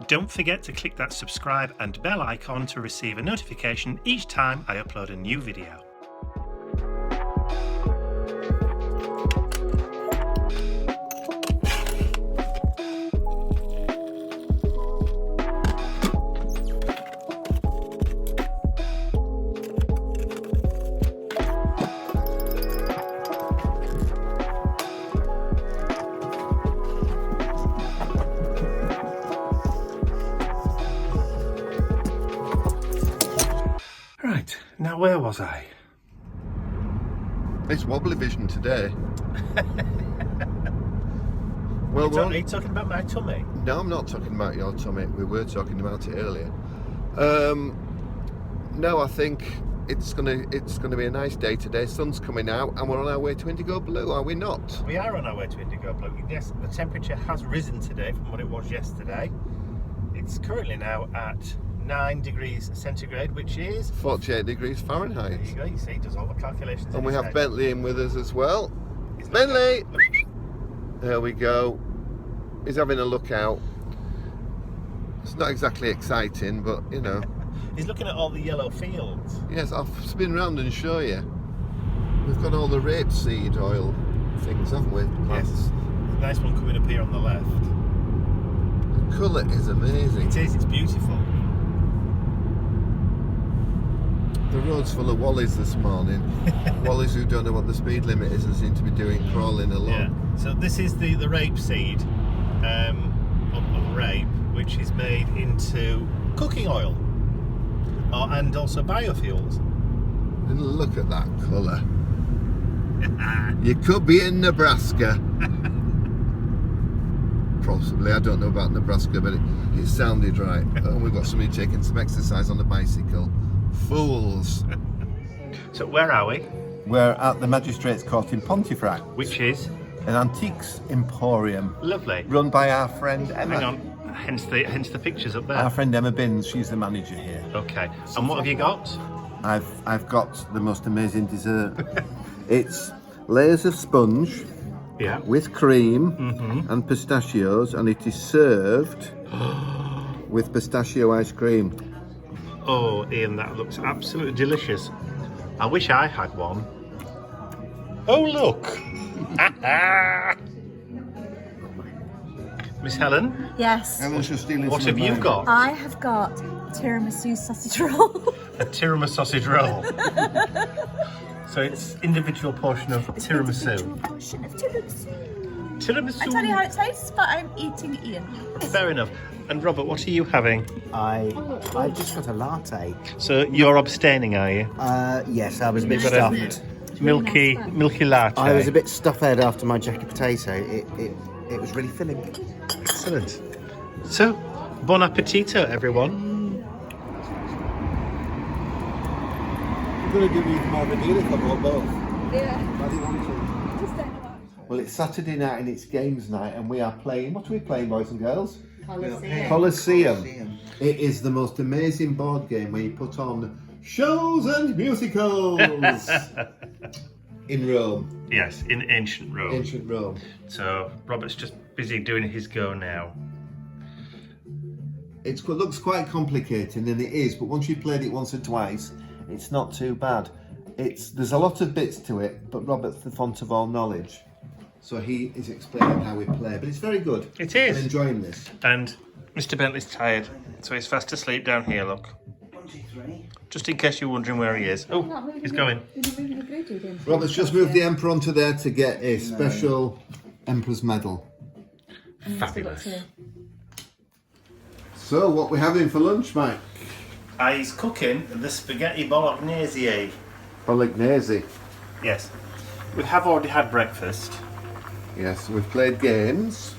Don't forget to click that subscribe and bell icon to receive a notification each time I upload a new video. Right, now where was I? It's wobbly vision today. Are you talking about my tummy? No, I'm not talking about your tummy. We were talking about it earlier. No, I think it's gonna be a nice day today. Sun's coming out, and we're on our way to Indigo Blue, are we not? We are on our way to Indigo Blue. Yes, the temperature has risen today from what it was yesterday. It's currently now at 9 degrees centigrade, which is 48 degrees Fahrenheit. There you go, you see, he does all the calculations. And we have Bentley in with us as well. Bentley! There we go. He's having a look out. It's not exactly exciting, but you know. He's looking at all the yellow fields. Yes, I'll spin round and show you. We've got all the rapeseed oil things, haven't we? Yes. There's a nice one coming up here on the left. The colour is amazing. It is, it's beautiful. The road's full of wallies this morning. Wallies who don't know what the speed limit is and seem to be crawling along. Yeah. So this is the rapeseed of rape, which is made into cooking oil and also biofuels. And look at that colour. You could be in Nebraska. Possibly, I don't know about Nebraska, but it sounded right. And we've got somebody taking some exercise on a bicycle. Fools. So where are we? We're at the Magistrates Court in Pontefract, Which is an antiques emporium lovely. run by our friend Emma. Hang on, hence the pictures up there. Our friend Emma Binns, she's the manager here. Okay, and what have you got? I've got the most amazing dessert. It's layers of sponge with cream and pistachios, and it is served with pistachio ice cream. Oh, Ian, that looks absolutely delicious. I wish I had one. Oh, look! Miss Helen? Yes. Helen's just stealing What some have you of mine. got? I have got tiramisu sausage roll. A tiramisu sausage roll. So it's individual portion of tiramisu. Individual portion of tiramisu. Tiramisu. I tell you how it tastes, but I'm eating Ian. Fair enough. And Robert, what are you having? I just got a latte. So you're abstaining, are you? Yes, I was a bit You've got stuffed. a milky latte. I was a bit stuffed after my jacket potato. It was really filling. Excellent. So, bon appetito, everyone. I'm going to give you more of a deal if I bought both. Yeah. Why do you want to? Just don't know. Well, it's Saturday night and it's games night, and we are playing. What are we playing, boys and girls? Colosseum. It is the most amazing board game where you put on shows and musicals in Rome. Yes, in ancient Rome. Ancient Rome. So Robert's just busy doing his go now. It looks quite complicated, and it is, but once you've played it once or twice, it's not too bad. There's a lot of bits to it, but Robert's the font of all knowledge. So he is explaining how we play, but it's very good. It is. I'm enjoying this. And Mr. Bentley's tired, so he's fast asleep down here, look. 1, 2, 3. Just in case you're wondering where he is. Oh, he's going. Robert's just moved the Emperor onto there to get a special Emperor's medal. Fabulous. So, what we having for lunch, Mike? He's cooking the spaghetti bolognese. Bolognese. Yes. We have already had breakfast. Yes, we've played games.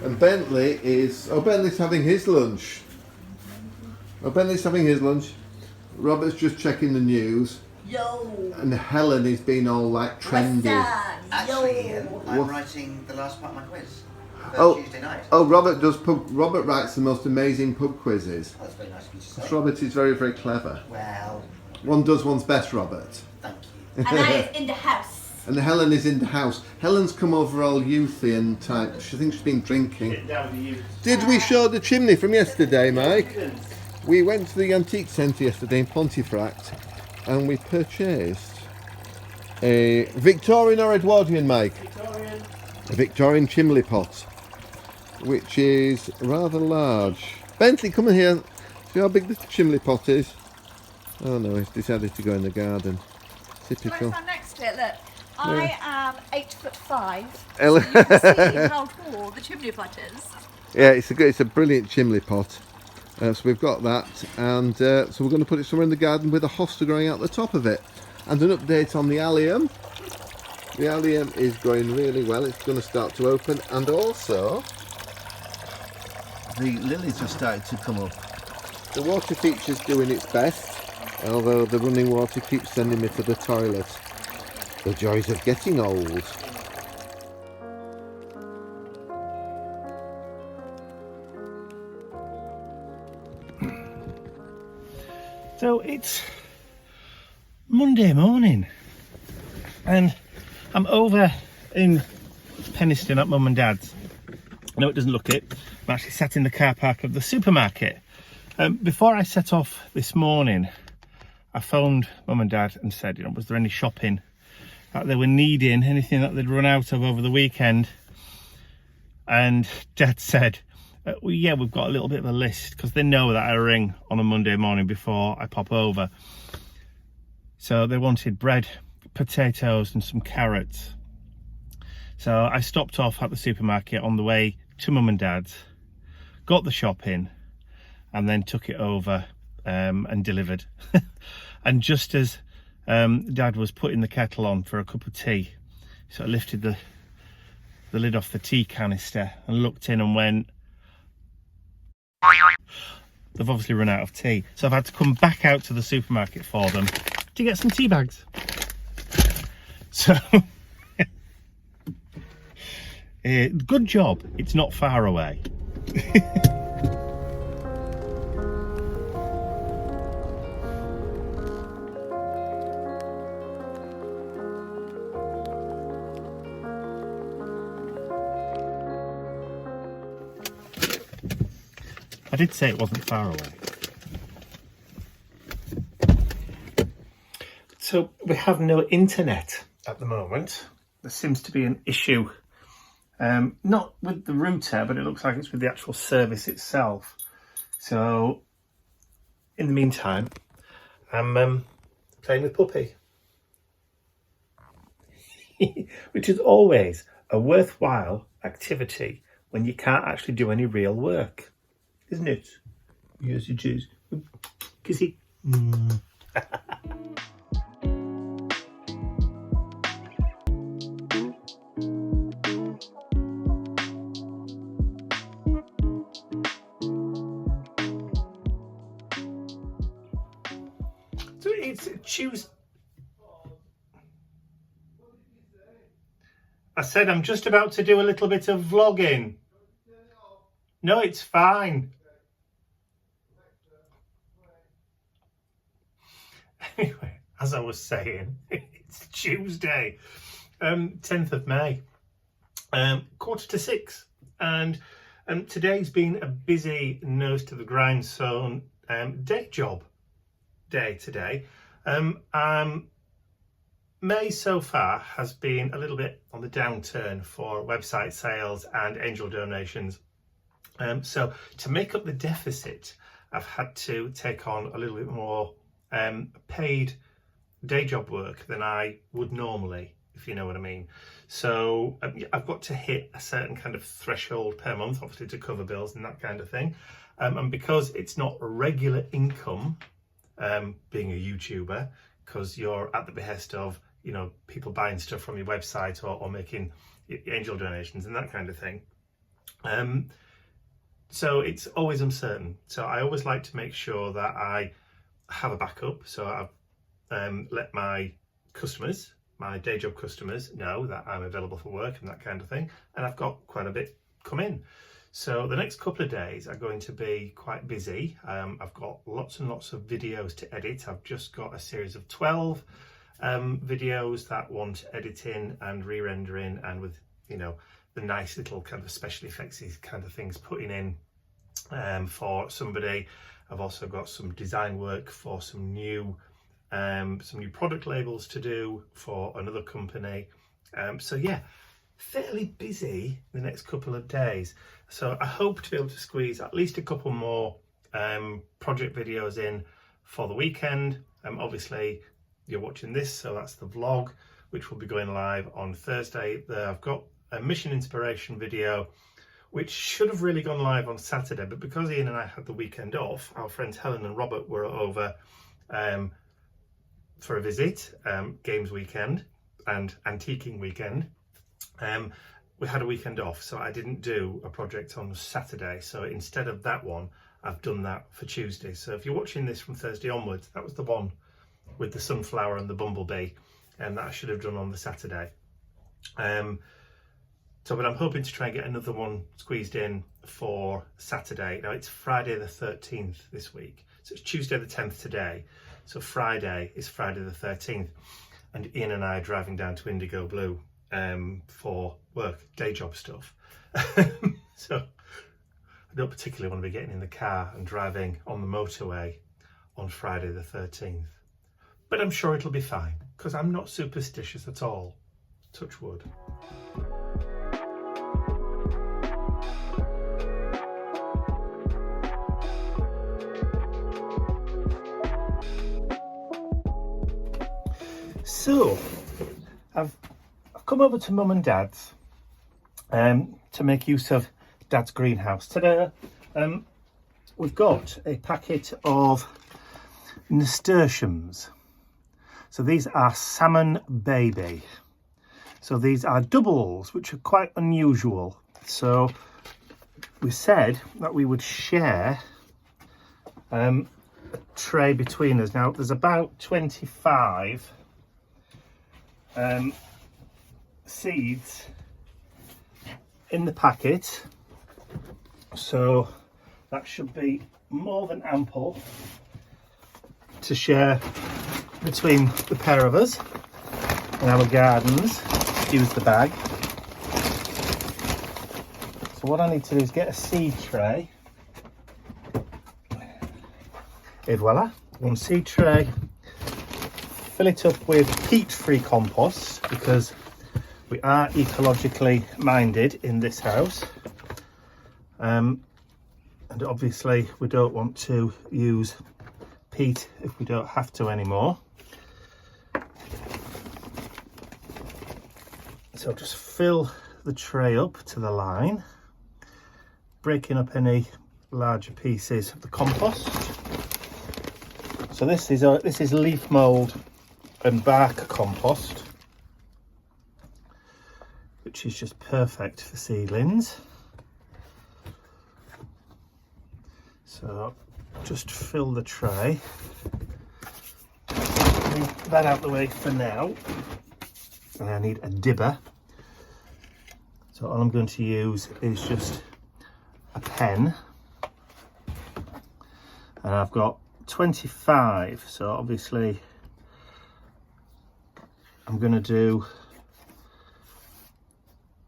And Bentley's having his lunch. Robert's just checking the news. Yo. And Helen is being all like trendy. Actually, Ian, I'm writing the last part of my quiz for Oh. Tuesday night. Oh, Robert writes the most amazing pub quizzes. Oh, that's very nice of you to say. Robert is very, very clever. Well, One does one's best, Robert. thank you. And I is in the house. And Helen is in the house. Helen's come over all youthy and type. She thinks she's been drinking. Did we show the chimney from yesterday, Mike? We went to the antique centre yesterday in Pontefract and we purchased a Victorian or Edwardian, Mike? Victorian. A Victorian chimney pot, which is rather large. Bentley, come in here. See how big the chimney pot is? Oh no, he's decided to go in the garden. Typical. Stand next to it, look. I am 8'5". Ella. So you can see how tall the chimney pot is. Yeah, it's a brilliant chimney pot. So we've got that, and so we're going to put it somewhere in the garden with a hosta growing out the top of it. And an update on the allium. The allium is going really well. It's going to start to open, and also the lilies have started to come up. The water feature's doing its best, although the running water keeps sending me to the toilet. The joys of getting old. So it's Monday morning and I'm over in Penistone at Mum and Dad's. I know it doesn't look it. I'm actually sat in the car park of the supermarket. Before I set off this morning, I phoned Mum and Dad and said, was there any shopping that they were needing, anything that they'd run out of over the weekend? And Dad said, well, yeah, we've got a little bit of a list, because they know that I ring on a Monday morning before I pop over. So they wanted bread, potatoes and some carrots. So I stopped off at the supermarket on the way to Mum and Dad's, got the shopping and then took it over and delivered. And just as Dad was putting the kettle on for a cup of tea, so I lifted the lid off the tea canister and looked in and went, they've obviously run out of tea. So I've had to come back out to the supermarket for them to get some tea bags. So good job, it's not far away. I did say it wasn't far away. So we have no internet at the moment. There seems to be an issue, not with the router, but it looks like it's with the actual service itself. So in the meantime, I'm playing with Puppy, which is always a worthwhile activity when you can't actually do any real work. Isn't it? Yes, it is. Kissy. So it's Tuesday. I said I'm just about to do a little bit of vlogging. No, it's fine. Anyway, as I was saying, it's Tuesday, 10th of May, 5:45, and today's been a busy nose to the grindstone day job day today. May so far has been a little bit on the downturn for website sales and angel donations. So to make up the deficit, I've had to take on a little bit more paid day job work than I would normally, if you know what I mean. So I've got to hit a certain kind of threshold per month, obviously, to cover bills and that kind of thing. And because it's not a regular income, being a YouTuber, because you're at the behest of, people buying stuff from your website or making angel donations and that kind of thing. So it's always uncertain. So I always like to make sure that I have a backup. So I've let my customers, my day job customers, know that I'm available for work and that kind of thing. And I've got quite a bit come in. So the next couple of days are going to be quite busy. I've got lots and lots of videos to edit. I've just got a series of 12 videos that want editing and re-rendering, and with, you know, the nice little kind of special effects kind of things putting in for somebody. I've also got some design work for some new product labels to do for another company. So yeah, fairly busy the next couple of days. So I hope to be able to squeeze at least a couple more project videos in for the weekend. Obviously you're watching this, so that's the vlog, which will be going live on Thursday. I've got a mission inspiration video which should have really gone live on Saturday, but because Ian and I had the weekend off, our friends Helen and Robert were over for a visit, games weekend and antiquing weekend. We had a weekend off, so I didn't do a project on Saturday. So instead of that one, I've done that for Tuesday. So if you're watching this from Thursday onwards, that was the one with the sunflower and the bumblebee, and that I should have done on the Saturday. But I'm hoping to try and get another one squeezed in for Saturday. Now it's Friday the 13th this week, so it's Tuesday the 10th today. So Friday is Friday the 13th, and Ian and I are driving down to Indigo Blue for work, day job stuff. So I don't particularly want to be getting in the car and driving on the motorway on Friday the 13th. But I'm sure it'll be fine, because I'm not superstitious at all. Touch wood. So I've come over to Mum and Dad's to make use of Dad's greenhouse. Today we've got a packet of nasturtiums. So these are salmon baby. So these are doubles, which are quite unusual. So we said that we would share a tray between us. Now there's about 25 seeds in the packet, so that should be more than ample to share between the pair of us in our gardens. Use the bag. So what I need to do is get a seed tray. Et voila, one seed tray. Fill it up with peat-free compost, because we are ecologically minded in this house, and obviously we don't want to use peat if we don't have to anymore. So just fill the tray up to the line, breaking up any larger pieces of the compost. So this is leaf mould and bark compost, which is just perfect for seedlings. So just fill the tray, move that out the way for now, and I need a dibber. So all I'm going to use is just a pen, and I've got 25, so obviously I'm going to do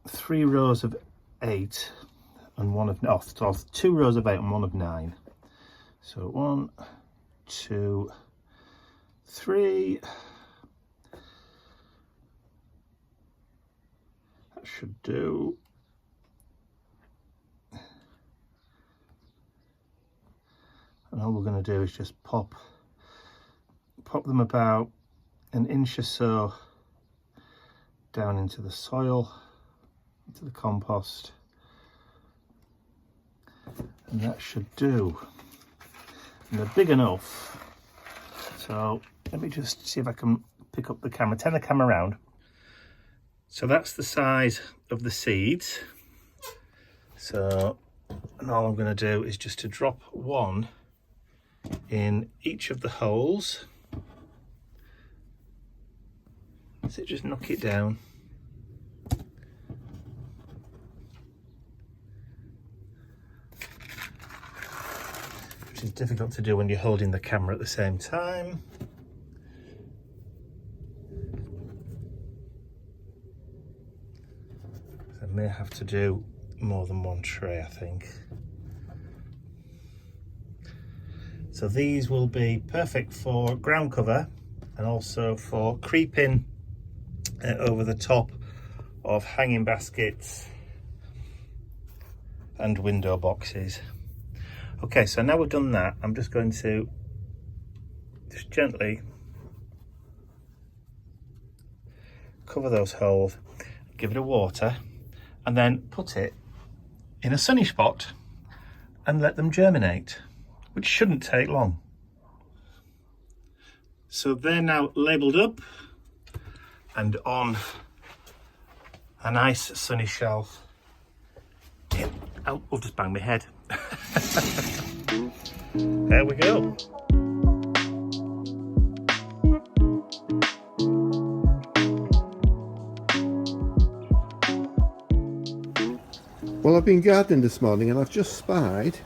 3 rows of 8 and one of 2 rows of 8 and one of 9. So 1, 2, 3. That should do. And all we're going to do is just pop them about an inch or so down into the soil, into the compost, and that should do. And they're big enough, so let me just see if I can pick up the camera, turn the camera around. So that's the size of the seeds. So, and all I'm going to do is just to drop one in each of the holes. So just knock it down. Which is difficult to do when you're holding the camera at the same time. may have to do more than one tray, I think. So these will be perfect for ground cover and also for creeping over the top of hanging baskets and window boxes. Okay, so now we've done that, I'm just going to just gently cover those holes, give it a water, and then put it in a sunny spot and let them germinate, which shouldn't take long. So they're now labelled up and on a nice sunny shelf. Oh, I've just banged my head. There we go. Well, I've been gardening this morning and I've just spied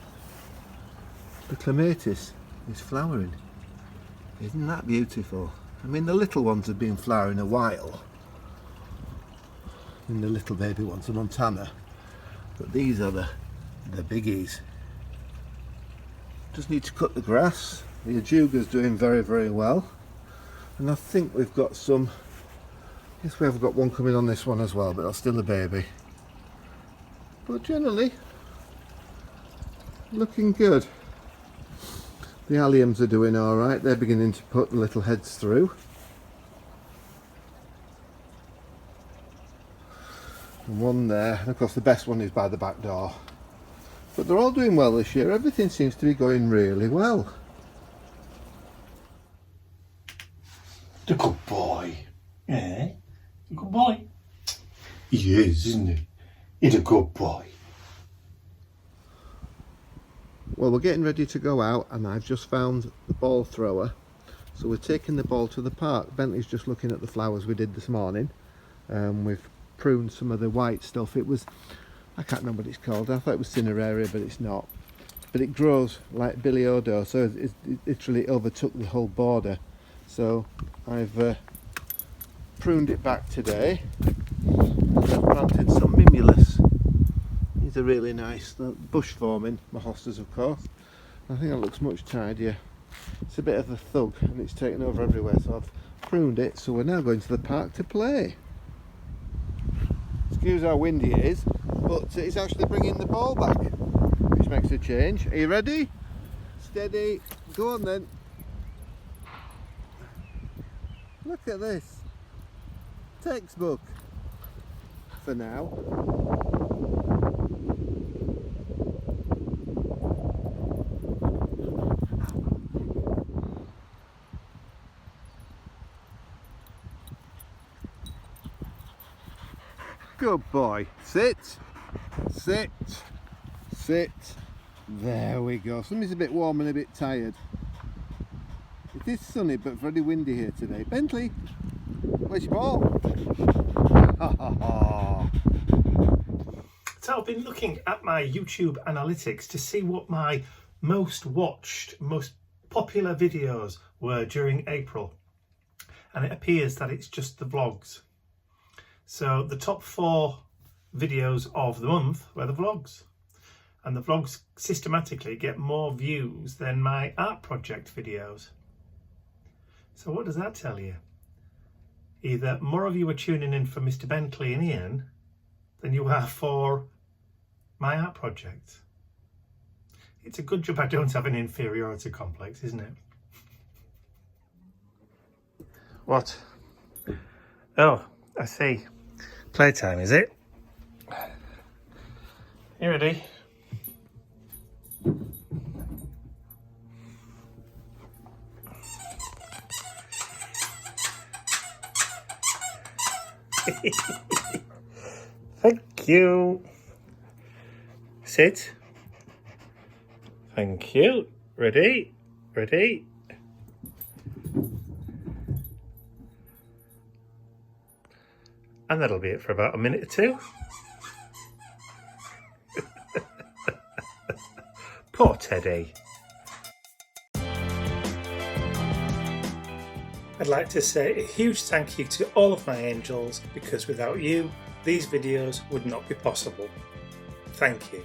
the clematis is flowering. Isn't that beautiful? I mean, the little ones have been flowering a while, and the little baby ones are Montana, but these are the biggies. Just need to cut the grass. The ajuga's doing very, very well, and I think we've got some. Yes, we have got one coming on this one as well, but that's still a baby. But generally, looking good. The alliums are doing alright, they're beginning to put the little heads through. And one there, and of course the best one is by the back door. But they're all doing well this year, everything seems to be going really well. The good boy. Eh? A good boy. He is, isn't he? He's a good boy. Well, we're getting ready to go out and I've just found the ball thrower. So we're taking the ball to the park. Bentley's just looking at the flowers we did this morning. We've pruned some of the white stuff. It was, I can't remember what it's called. I thought it was cineraria, but it's not. But it grows like Billy Odo, so it literally overtook the whole border. So I've pruned it back today. And I've planted some mimulus. These are really nice, bush forming, my hostas of course. I think it looks much tidier. It's a bit of a thug and it's taken over everywhere, so I've pruned it, so we're now going to the park to play. Excuse how windy it is, but it's actually bringing the ball back, which makes a change. Are you ready? Steady, go on then. Look at this. Textbook. For now. Good boy. Sit. Sit. Sit. There we go. Somebody's a bit warm and a bit tired. It is sunny but very windy here today. Bentley, where's your ball? So I've been looking at my YouTube analytics to see what my most watched, most popular videos were during April. And it appears that it's just the vlogs. So the top 4 videos of the month were the vlogs. And the vlogs systematically get more views than my art project videos. So what does that tell you? Either more of you are tuning in for Mr. Bentley and Ian than you are for my art project. It's a good job I don't have an inferiority complex, isn't it? What? Oh, I see. Playtime, is it? You ready? Thank you. Sit. Thank you. Ready? Ready? And that'll be it for about a minute or two. Poor Teddy. I'd like to say a huge thank you to all of my angels, because without you, these videos would not be possible. Thank you.